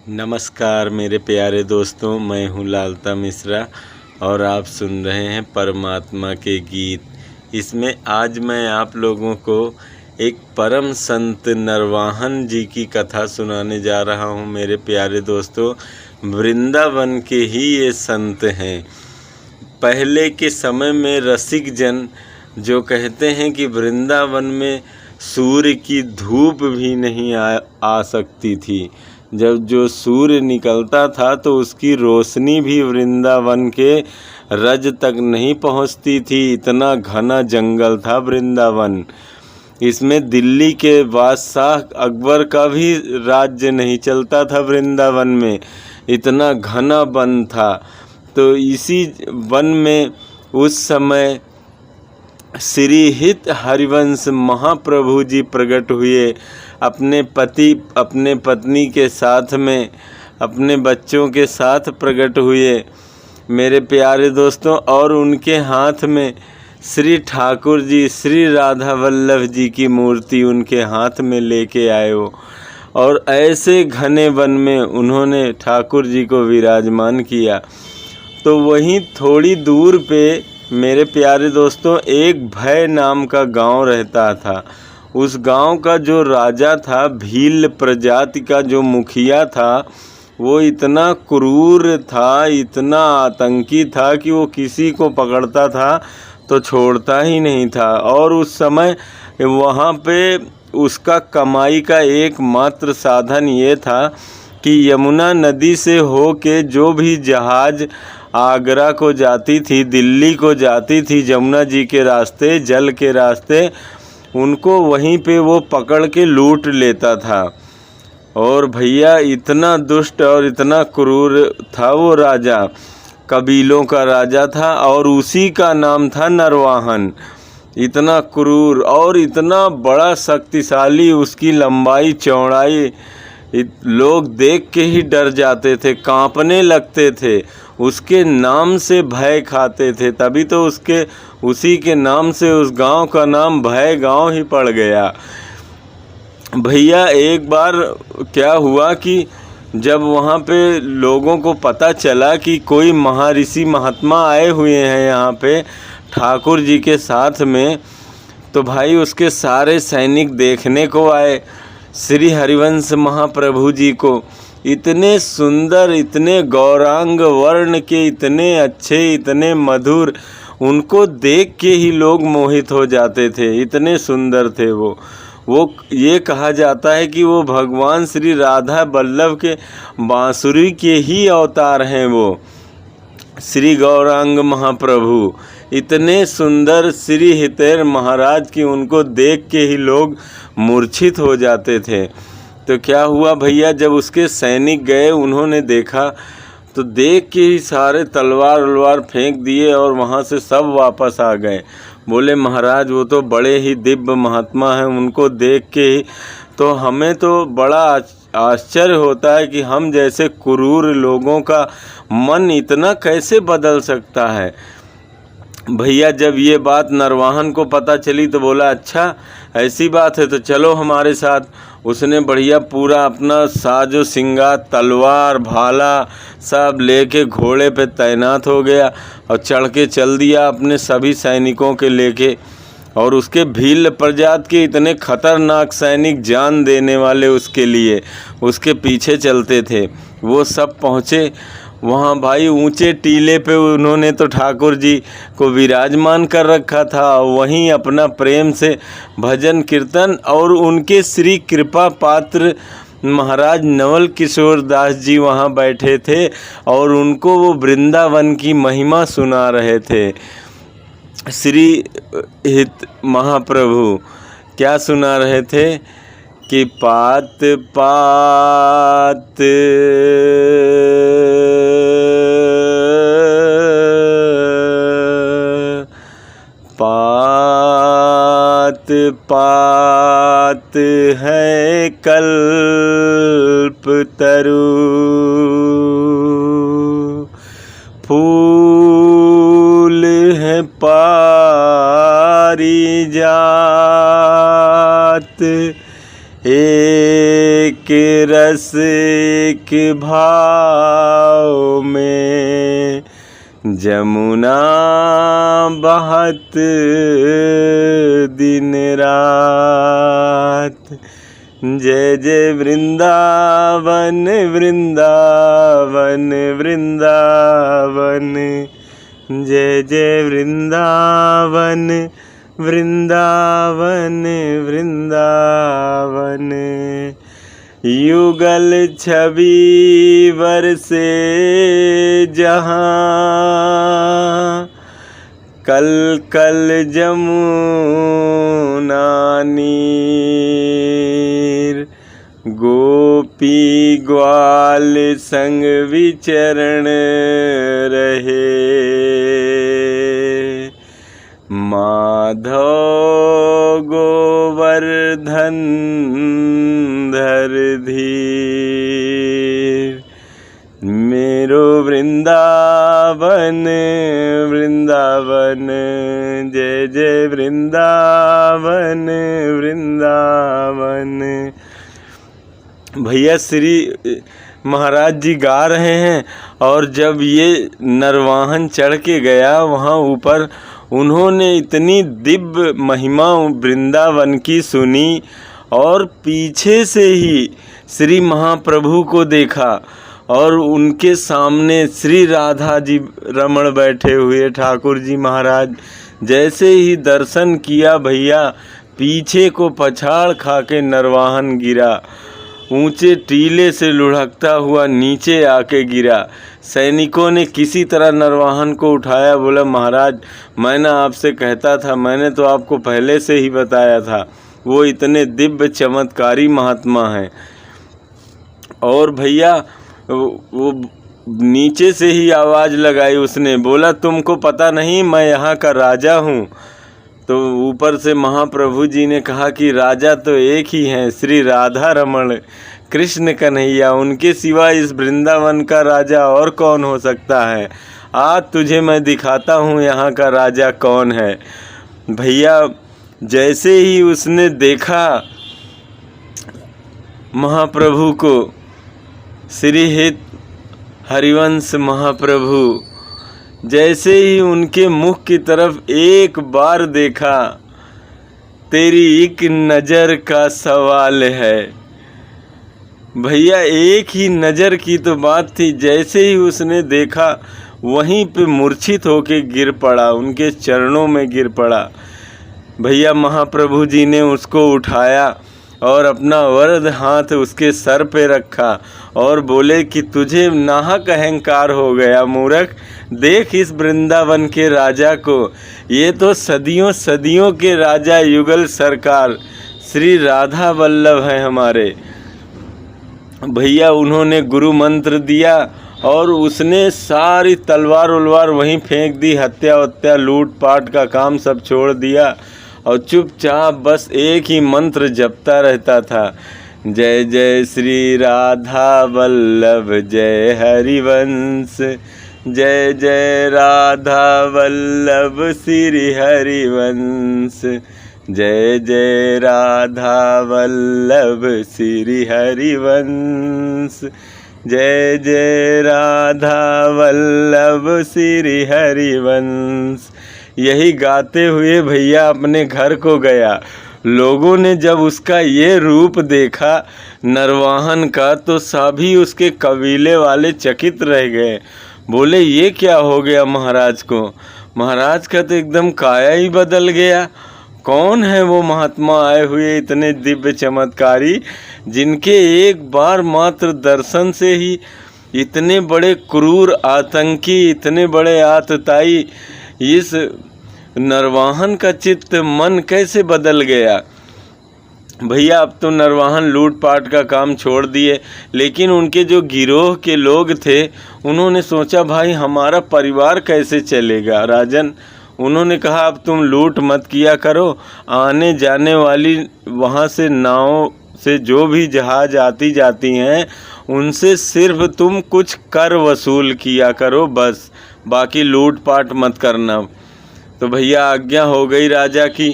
नमस्कार मेरे प्यारे दोस्तों, मैं हूँ लालता मिश्रा और आप सुन रहे हैं परमात्मा के गीत। इसमें आज मैं आप लोगों को एक परम संत नरवाहन जी की कथा सुनाने जा रहा हूँ। मेरे प्यारे दोस्तों, वृंदावन के ही ये संत हैं। पहले के समय में रसिक जन जो कहते हैं कि वृंदावन में सूर्य की धूप भी नहीं आ सकती थी। जब जो सूर्य निकलता था तो उसकी रोशनी भी वृंदावन के रज तक नहीं पहुंचती थी। इतना घना जंगल था वृंदावन। इसमें दिल्ली के बादशाह अकबर का भी राज्य नहीं चलता था वृंदावन में, इतना घना वन था। तो इसी वन में उस समय श्री हित हरिवंश महाप्रभु जी प्रकट हुए। अपने पति अपने पत्नी के साथ में अपने बच्चों के साथ प्रकट हुए मेरे प्यारे दोस्तों। और उनके हाथ में श्री ठाकुर जी, श्री राधा वल्लभ जी की मूर्ति उनके हाथ में लेके आए हो। और ऐसे घने वन में उन्होंने ठाकुर जी को विराजमान किया। तो वहीं थोड़ी दूर पे मेरे प्यारे दोस्तों एक भय नाम का गांव रहता था। उस गांव का जो राजा था, भील प्रजाति का जो मुखिया था, वो इतना क्रूर था, इतना आतंकी था कि वो किसी को पकड़ता था तो छोड़ता ही नहीं था। और उस समय वहाँ पे उसका कमाई का एकमात्र साधन ये था कि यमुना नदी से होके जो भी जहाज आगरा को जाती थी, दिल्ली को जाती थी, जमुना जी के रास्ते, जल के रास्ते, उनको वहीं पे वो पकड़ के लूट लेता था। और भैया इतना दुष्ट और इतना क्रूर था वो राजा, कबीलों का राजा था और उसी का नाम था नरवाहन। इतना क्रूर और इतना बड़ा शक्तिशाली, उसकी लंबाई चौड़ाई लोग देख के ही डर जाते थे, कांपने लगते थे, उसके नाम से भय खाते थे। तभी तो उसी के नाम से उस गांव का नाम भय गांव ही पड़ गया। भैया एक बार क्या हुआ कि जब वहाँ पे लोगों को पता चला कि कोई महर्षि महात्मा आए हुए हैं यहाँ पे ठाकुर जी के साथ में, तो भाई उसके सारे सैनिक देखने को आए श्री हरिवंश महाप्रभु जी को। इतने सुंदर, इतने गौरांग वर्ण के, इतने अच्छे, इतने मधुर, उनको देख के ही लोग मोहित हो जाते थे, इतने सुंदर थे वो। ये कहा जाता है कि वो भगवान श्री राधा वल्लभ के बांसुरी के ही अवतार हैं। वो श्री गौरांग महाप्रभु इतने सुंदर, श्री हितेर महाराज की उनको देख के ही लोग मूर्छित हो जाते थे। तो क्या हुआ भैया, जब उसके सैनिक गए, उन्होंने देखा तो देख के ही सारे तलवार वलवार फेंक दिए और वहाँ से सब वापस आ गए। बोले महाराज वो तो बड़े ही दिव्य महात्मा हैं, उनको देख के ही तो हमें तो बड़ा आश्चर्य होता है कि हम जैसे क्रूर लोगों का मन इतना कैसे बदल सकता है। भैया जब ये बात नरवाहन को पता चली तो बोला अच्छा ऐसी बात है तो चलो हमारे साथ। उसने बढ़िया पूरा अपना साजो सिंगार, तलवार, भाला सब लेके घोड़े पे तैनात हो गया और चढ़ के चल दिया अपने सभी सैनिकों के लेके। और उसके भील प्रजाति के इतने खतरनाक सैनिक, जान देने वाले उसके लिए, उसके पीछे चलते थे। वो सब पहुँचे वहाँ भाई ऊंचे टीले पे। उन्होंने तो ठाकुर जी को विराजमान कर रखा था, वहीं अपना प्रेम से भजन कीर्तन, और उनके श्री कृपा पात्र महाराज नवल किशोर दास जी वहाँ बैठे थे और उनको वो वृंदावन की महिमा सुना रहे थे। श्री हित महाप्रभु क्या सुना रहे थे कि पात पात पात पात है कल्प तरु, फूल है पारिजात, एक रस एक भाव में, जमुना बहत दिन रात। जय जय वृंदावन वृंदावन वृंदावन, जय जय वृंदावन वृंदावन वृंदावन। युगल छवि बरसे जहाँ, कल कल जमुना नीर। गोपी ग्वाल संग विचरण रहे, माधव गोवर्धन धर धीर। मेरो वृंदावन वृंदावन, जय जय वृंदावन वृंदावन। भैया श्री महाराज जी गा रहे हैं, और जब ये नरवाहन चढ़ के गया वहाँ ऊपर, उन्होंने इतनी दिव्य महिमा वृंदावन की सुनी, और पीछे से ही श्री महाप्रभु को देखा, और उनके सामने श्री राधा जी रमण बैठे हुए ठाकुर जी महाराज। जैसे ही दर्शन किया भैया, पीछे को पछाड़ खा के नरवाहन गिरा, ऊंचे टीले से लुढ़कता हुआ नीचे आके गिरा। सैनिकों ने किसी तरह नरवाहन को उठाया। बोला, महाराज मैंने आपसे कहता था, मैंने तो आपको पहले से ही बताया था, वो इतने दिव्य चमत्कारी महात्मा हैं। और भैया वो नीचे से ही आवाज़ लगाई उसने, बोला तुमको पता नहीं मैं यहाँ का राजा हूँ। तो ऊपर से महाप्रभु जी ने कहा कि राजा तो एक ही हैं, श्री राधा रमण कृष्ण कन्हैया, उनके सिवा इस वृंदावन का राजा और कौन हो सकता है। आज तुझे मैं दिखाता हूँ यहाँ का राजा कौन है। भैया जैसे ही उसने देखा महाप्रभु को, श्री हित हरिवंश महाप्रभु, जैसे ही उनके मुख की तरफ एक बार देखा, तेरी एक नज़र का सवाल है। भैया एक ही नज़र की तो बात थी, जैसे ही उसने देखा वहीं पे मूर्छित होके गिर पड़ा, उनके चरणों में गिर पड़ा। भैया महाप्रभु जी ने उसको उठाया और अपना वरद हाथ उसके सर पे रखा और बोले कि तुझे नाहक अहंकार हो गया मूर्ख, देख इस वृंदावन के राजा को, ये तो सदियों सदियों के राजा युगल सरकार श्री राधा वल्लभ हैं हमारे। भैया उन्होंने गुरु मंत्र दिया और उसने सारी तलवार उलवार वहीं फेंक दी, हत्या वत्या लूट पाट का काम सब छोड़ दिया और चुपचाप बस एक ही मंत्र जपता रहता था, जय जय श्री राधा वल्लभ जय हरिवंश, जय जय राधा वल्लभ श्री हरिवंश, जय जय राधा वल्लभ श्री हरिवंश, जय जय राधा वल्लभ श्री हरिवंश। यही गाते हुए भैया अपने घर को गया। लोगों ने जब उसका ये रूप देखा नरवाहन का, तो सभी उसके कबीले वाले चकित रह गए। बोले ये क्या हो गया महाराज को, महाराज का तो एकदम काया ही बदल गया। कौन है वो महात्मा आए हुए इतने दिव्य चमत्कारी, जिनके एक बार मात्र दर्शन से ही इतने बड़े क्रूर आतंकी, इतने बड़े आतताई इस नरवाहन का चित्त मन कैसे बदल गया। भैया अब तो नरवाहन लूटपाट का काम छोड़ दिए, लेकिन उनके जो गिरोह के लोग थे उन्होंने सोचा भाई हमारा परिवार कैसे चलेगा। राजन उन्होंने कहा अब तुम लूट मत किया करो, आने जाने वाली वहाँ से नाव से जो भी जहाज आती जाती हैं उनसे सिर्फ तुम कुछ कर वसूल किया करो बस, बाकी लूट पाट मत करना। तो भैया आज्ञा हो गई राजा की।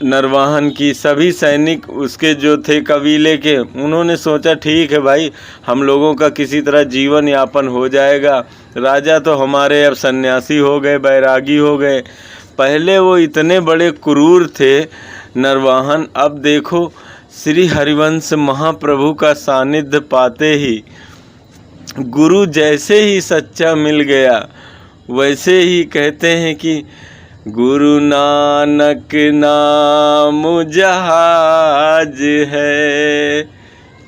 नरवाहन की सभी सैनिक उसके जो थे कबीले के, उन्होंने सोचा ठीक है भाई, हम लोगों का किसी तरह जीवन यापन हो जाएगा। राजा तो हमारे अब सन्यासी हो गए, बैरागी हो गए। पहले वो इतने बड़े क्रूर थे नरवाहन, अब देखो श्री हरिवंश महाप्रभु का सानिध्य पाते ही, गुरु जैसे ही सच्चा मिल गया, वैसे ही कहते हैं कि गुरु नानक नाम जहाज है,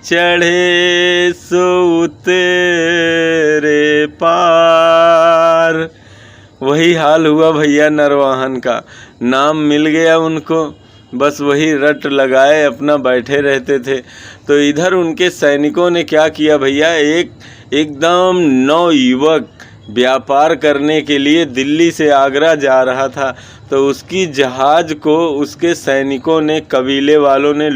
चढ़े सो उतरे पार। वही हाल हुआ भैया नरवाहन का, नाम मिल गया उनको, बस वही रट लगाए अपना बैठे रहते थे। तो इधर उनके सैनिकों ने क्या किया भैया, एकदम नवयुवक व्यापार करने के लिए दिल्ली से आगरा जा रहा था, तो उसकी जहाज़ को उसके सैनिकों ने, कबीले वालों ने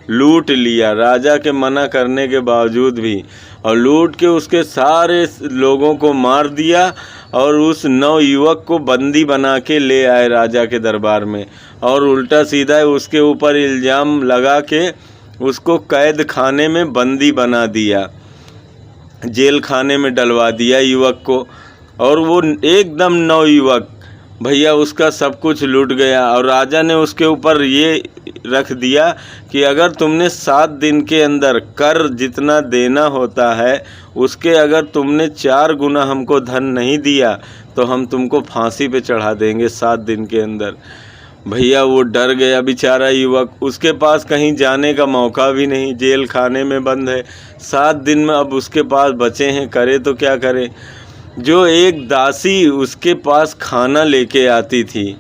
लूट लिया, राजा के मना करने के बावजूद भी, और लूट के उसके सारे लोगों को मार दिया और उस नवयुवक को बंदी बना के ले आए राजा के दरबार में, और उल्टा सीधा उसके ऊपर इल्ज़ाम लगा के उसको कैद खाने में बंदी बना दिया, जेल खाने में डलवा दिया युवक को। और वो एकदम नवयुवक भैया, उसका सब कुछ लूट गया। और राजा ने उसके ऊपर ये रख दिया कि अगर तुमने 7 दिन के अंदर कर जितना देना होता है उसके अगर तुमने 4 गुना हमको धन नहीं दिया तो हम तुमको फांसी पे चढ़ा देंगे 7 दिन के अंदर। भैया वो डर गया बेचारा युवक, उसके पास कहीं जाने का मौका भी नहीं, जेल खाने में बंद है। 7 दिन में अब उसके पास बचे हैं, करे तो क्या करे। जो एक दासी उसके पास खाना लेके आती थी,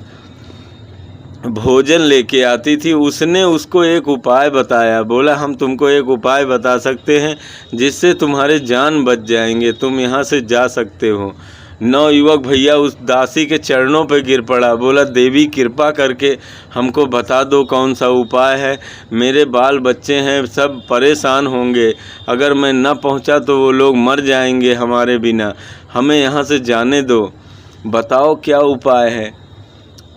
भोजन लेके आती थी, उसने उसको एक उपाय बताया। बोला हम तुमको एक उपाय बता सकते हैं जिससे तुम्हारे जान बच जाएंगे, तुम यहाँ से जा सकते हो। नवयुवक भैया उस दासी के चरणों पर गिर पड़ा, बोला देवी कृपा करके हमको बता दो कौन सा उपाय है, मेरे बाल बच्चे हैं सब परेशान होंगे, अगर मैं न पहुंचा तो वो लोग मर जाएंगे हमारे बिना, हमें यहाँ से जाने दो, बताओ क्या उपाय है।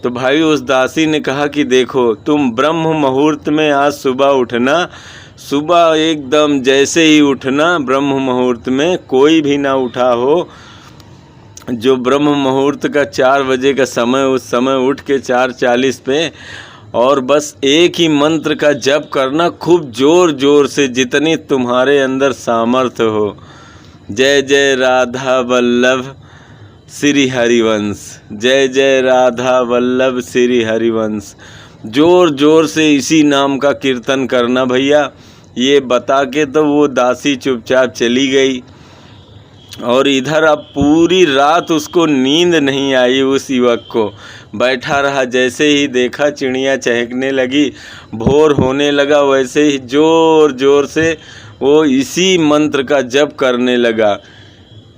तो भाई उस दासी ने कहा कि देखो तुम ब्रह्म मुहूर्त में आज सुबह उठना, सुबह एकदम जैसे ही उठना, ब्रह्म मुहूर्त में कोई भी ना उठा हो, जो ब्रह्म मुहूर्त का 4 बजे का समय, उस समय उठ के 4:40 पे, और बस एक ही मंत्र का जप करना खूब ज़ोर ज़ोर से, जितनी तुम्हारे अंदर सामर्थ्य हो। जय जय राधा वल्लभ श्री हरिवंश, जय जय राधा वल्लभ श्री हरिवंश। ज़ोर ज़ोर से इसी नाम का कीर्तन करना भैया। ये बता के तो वो दासी चुपचाप चली गई। और इधर अब पूरी रात उसको नींद नहीं आई, उस युवक को बैठा रहा। जैसे ही देखा चिड़िया चहकने लगी, भोर होने लगा, वैसे ही ज़ोर ज़ोर से वो इसी मंत्र का जप करने लगा।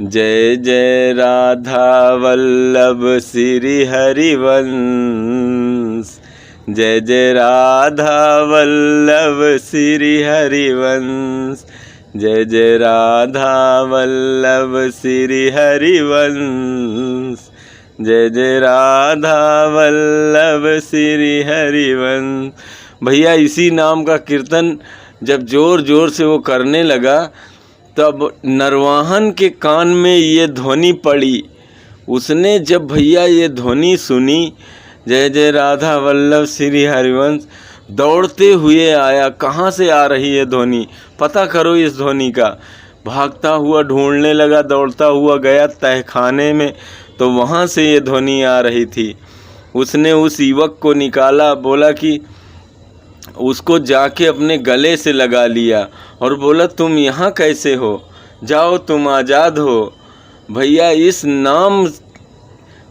जय जय राधा वल्लभ श्री हरिवंश, जय जय राधा वल्लभ श्री हरिवंश, जय जय राधा वल्लभ श्री हरिवंश, जय जय राधा वल्लभ श्री हरिवंश। भैया इसी नाम का कीर्तन जब ज़ोर ज़ोर से वो करने लगा, तब नरवाहन के कान में ये ध्वनि पड़ी। उसने जब भैया ये ध्वनि सुनी, जय जय राधा वल्लभ श्री हरिवंश, दौड़ते हुए आया। कहाँ से आ रही है ध्वनि, पता करो इस ध्वनि का। भागता हुआ ढूंढने लगा, दौड़ता हुआ गया तहखाने में, तो वहाँ से ये ध्वनि आ रही थी। उसने उस युवक को निकाला, बोला कि उसको जाके अपने गले से लगा लिया और बोला तुम यहाँ कैसे हो, जाओ तुम आज़ाद हो। भैया इस नाम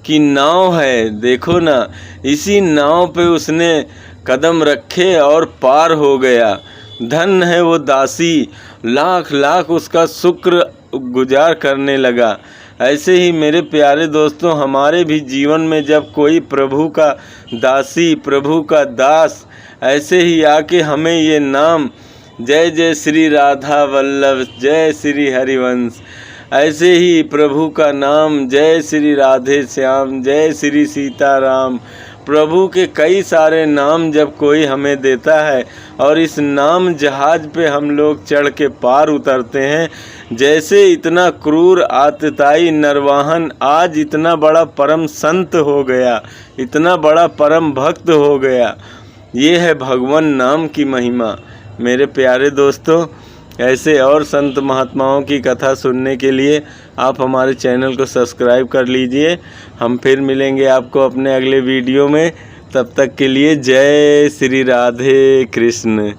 की नाव है, देखो ना, इसी नाव पे उसने कदम रखे और पार हो गया। धन है वो दासी, लाख लाख उसका शुक्र गुजार करने लगा। ऐसे ही मेरे प्यारे दोस्तों, हमारे भी जीवन में जब कोई प्रभु का दासी, प्रभु का दास ऐसे ही आके हमें ये नाम, जय जय श्री राधा वल्लभ, जय श्री हरिवंश, ऐसे ही प्रभु का नाम, जय श्री राधे श्याम, जय श्री सीताराम, प्रभु के कई सारे नाम जब कोई हमें देता है और इस नाम जहाज पे हम लोग चढ़ के पार उतरते हैं, जैसे इतना क्रूर आतताई नरवाहन आज इतना बड़ा परम संत हो गया, इतना बड़ा परम भक्त हो गया। ये है भगवान नाम की महिमा। मेरे प्यारे दोस्तों, ऐसे और संत महात्माओं की कथा सुनने के लिए आप हमारे चैनल को सब्सक्राइब कर लीजिए। हम फिर मिलेंगे आपको अपने अगले वीडियो में। तब तक के लिए जय श्री राधे कृष्ण।